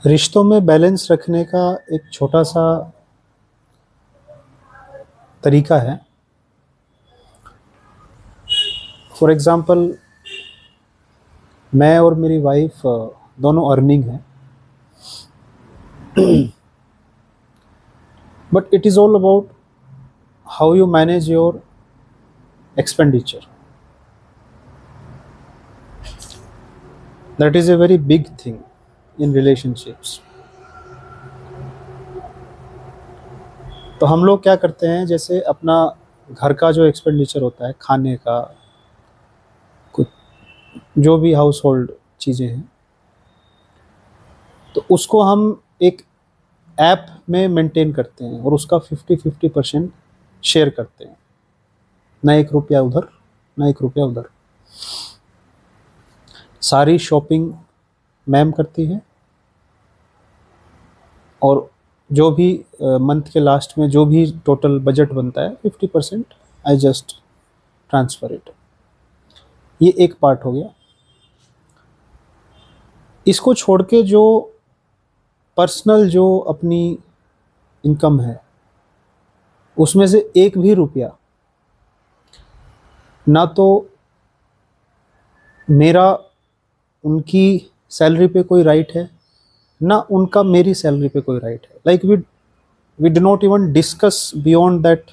रिश्तों में बैलेंस रखने का एक छोटा सा तरीका है। फॉर एग्ज़ाम्पल, मैं और मेरी वाइफ दोनों अर्निंग हैं, but it is all about how you manage your expenditure. That is a very big thing in relationships. तो हम लोग क्या करते हैं, जैसे अपना घर का जो एक्सपेंडिचर होता है, खाने का, कुछ जो भी हाउस होल्ड चीज़ें हैं, तो उसको हम एक ऐप में मेंटेन करते हैं और उसका 50-50% शेयर करते हैं। ना एक रुपया उधर, ना एक रुपया उधर। सारी शॉपिंग मैम करती है और जो भी मंथ के लास्ट में जो भी टोटल बजट बनता है, 50% आई जस्ट ट्रांसफ़र इट। ये एक पार्ट हो गया। इसको छोड़ के जो पर्सनल जो अपनी इनकम है, उसमें से एक भी रुपया ना तो मेरा उनकी सैलरी पे कोई राइट है, ना उनका मेरी सैलरी पे कोई राइट है। Like we do not even discuss beyond that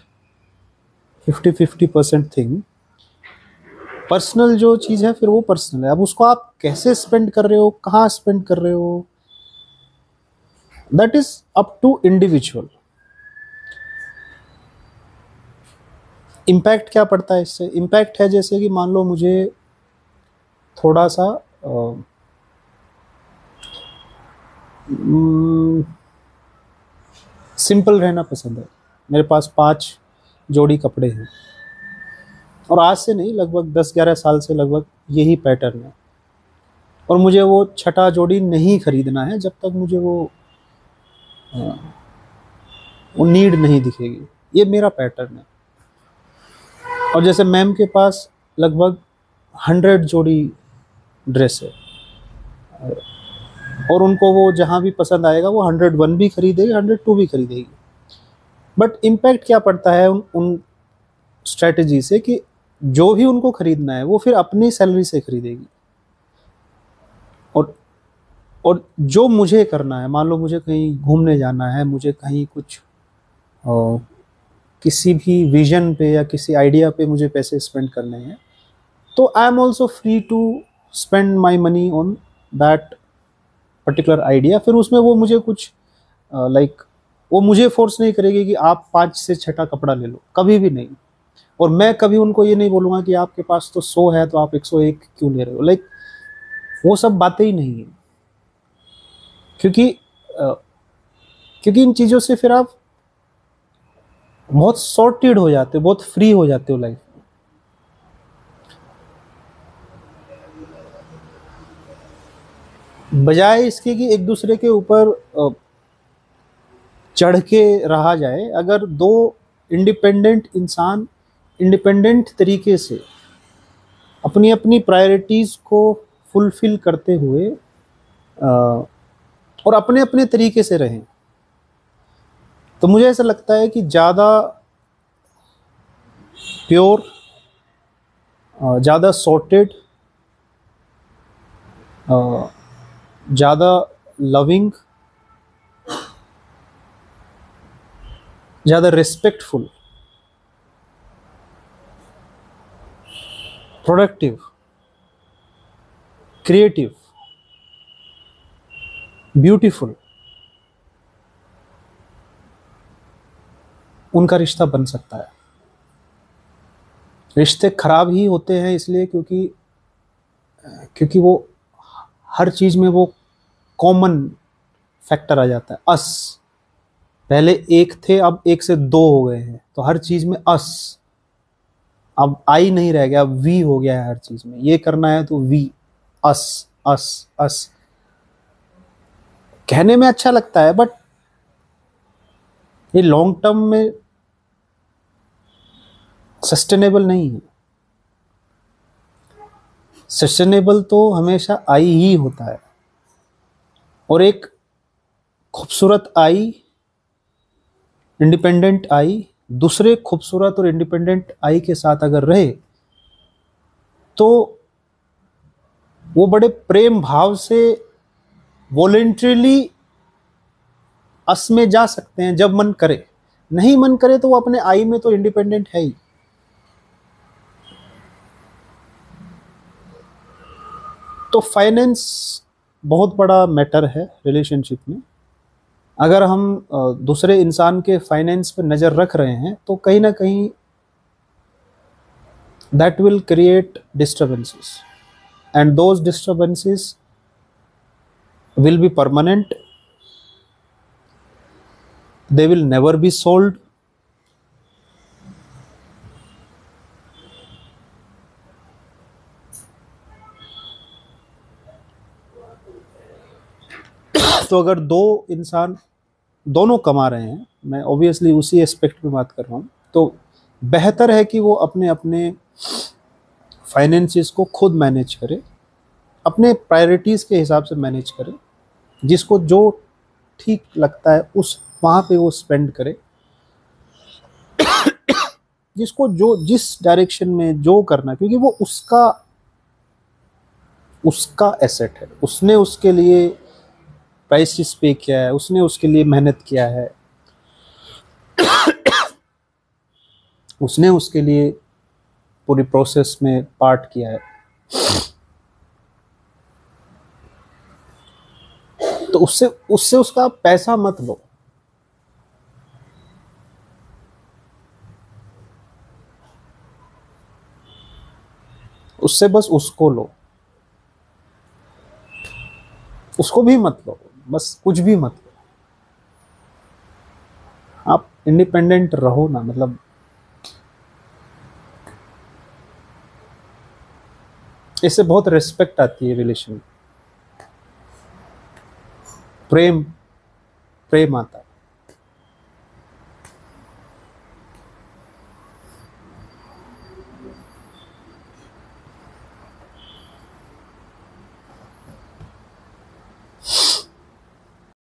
50-50% thing. Personal जो चीज़ है फिर वो पर्सनल है। अब उसको आप कैसे स्पेंड कर रहे हो, कहाँ स्पेंड कर रहे हो, that is up to individual. Impact क्या पड़ता है इससे? इम्पैक्ट है जैसे कि मान लो मुझे थोड़ा सा सिंपल रहना पसंद है। मेरे पास 5 जोड़ी कपड़े हैं और आज से नहीं, लगभग 10-11 साल से लगभग यही पैटर्न है, और मुझे वो छठा जोड़ी नहीं खरीदना है जब तक मुझे वो नीड नहीं दिखेगी। ये मेरा पैटर्न है। और जैसे मैम के पास लगभग 100 जोड़ी ड्रेस है और उनको वो जहाँ भी पसंद आएगा वो 101 भी खरीदेगी, 102 भी खरीदेगी। बट इम्पैक्ट क्या पड़ता है उन स्ट्रेटजी से कि जो भी उनको खरीदना है वो फिर अपनी सैलरी से खरीदेगी। और और जो मुझे करना है, मान लो मुझे कहीं घूमने जाना है, मुझे कहीं कुछ किसी भी विजन पे या किसी आइडिया पे मुझे पैसे स्पेंड करने हैं, तो I am also free to spend my money on that particular idea. फिर उसमें वो मुझे कुछ वो मुझे फोर्स नहीं करेगी कि आप 5 से छठा कपड़ा ले लो, कभी भी नहीं। और मैं कभी उनको ये नहीं बोलूँगा कि आपके पास तो 100 है तो आप 101 क्यों ले रहे हो। वो सब बातें ही नहीं है। क्योंकि क्योंकि इन चीज़ों से फिर आप बहुत सॉर्टेड हो जाते हो, बहुत फ्री हो जाते हो लाइफ में। बजाय इसके कि एक दूसरे के ऊपर चढ़ के रहा जाए, अगर दो इंडिपेंडेंट इंसान इंडिपेंडेंट तरीके से अपनी अपनी प्रायोरिटीज़ को फुलफिल करते हुए और अपने अपने तरीके से रहें, तो मुझे ऐसा लगता है कि ज़्यादा प्योर, ज़्यादा सॉर्टेड, ज़्यादा लविंग, ज़्यादा रिस्पेक्टफुल, प्रोडक्टिव, क्रिएटिव, ब्यूटीफुल उनका रिश्ता बन सकता है। रिश्ते खराब ही होते हैं इसलिए क्योंकि क्योंकि वो हर चीज़ में वो कॉमन फैक्टर आ जाता है। अस, पहले एक थे अब एक से 2 हो गए हैं, तो हर चीज़ में अस, अब आई नहीं रह गया, अब वी हो गया है हर चीज़ में। ये करना है तो वी, अस अस अस। कहने में अच्छा लगता है बट ये लॉन्ग टर्म में सस्टेनेबल नहीं है। सस्टेनेबल तो हमेशा आई ही होता है। और एक खूबसूरत आई, इंडिपेंडेंट आई दूसरे खूबसूरत और इंडिपेंडेंट आई के साथ अगर रहे तो वो बड़े प्रेम भाव से वॉलेंट्रीली अस में जा सकते हैं जब मन करे। नहीं मन करे तो वो अपने आई में तो इंडिपेंडेंट है ही। तो फाइनेंस बहुत बड़ा मैटर है रिलेशनशिप में। अगर हम दूसरे इंसान के फाइनेंस पर नज़र रख रहे हैं तो कहीं ना कहीं that will create disturbances and those disturbances will be permanent, they will never be solved, तो अगर दो इंसान दोनों कमा रहे हैं, मैं ऑब्वियसली उसी एस्पेक्ट में बात कर रहा हूँ, तो बेहतर है कि वो अपने अपने फाइनेंसिस को खुद मैनेज करे, अपने प्रायोरिटीज़ के हिसाब से मैनेज करे, जिसको जो ठीक लगता है उस वहाँ पे वो स्पेंड करे, जिसको जो जिस डायरेक्शन में जो करना, क्योंकि वो उसका एसेट है, उसने उसके लिए प्राइसेस पे किया है, उसने उसके लिए मेहनत किया है, उसने उसके लिए पूरी प्रोसेस में पार्ट किया है। तो उससे उससे उसका पैसा मत लो, उससे बस उसको लो, उसको भी मत लो, बस कुछ भी मत लो। आप इंडिपेंडेंट रहो ना, मतलब इससे बहुत रिस्पेक्ट आती है रिलेशन में, प्रेम प्रेम आता है।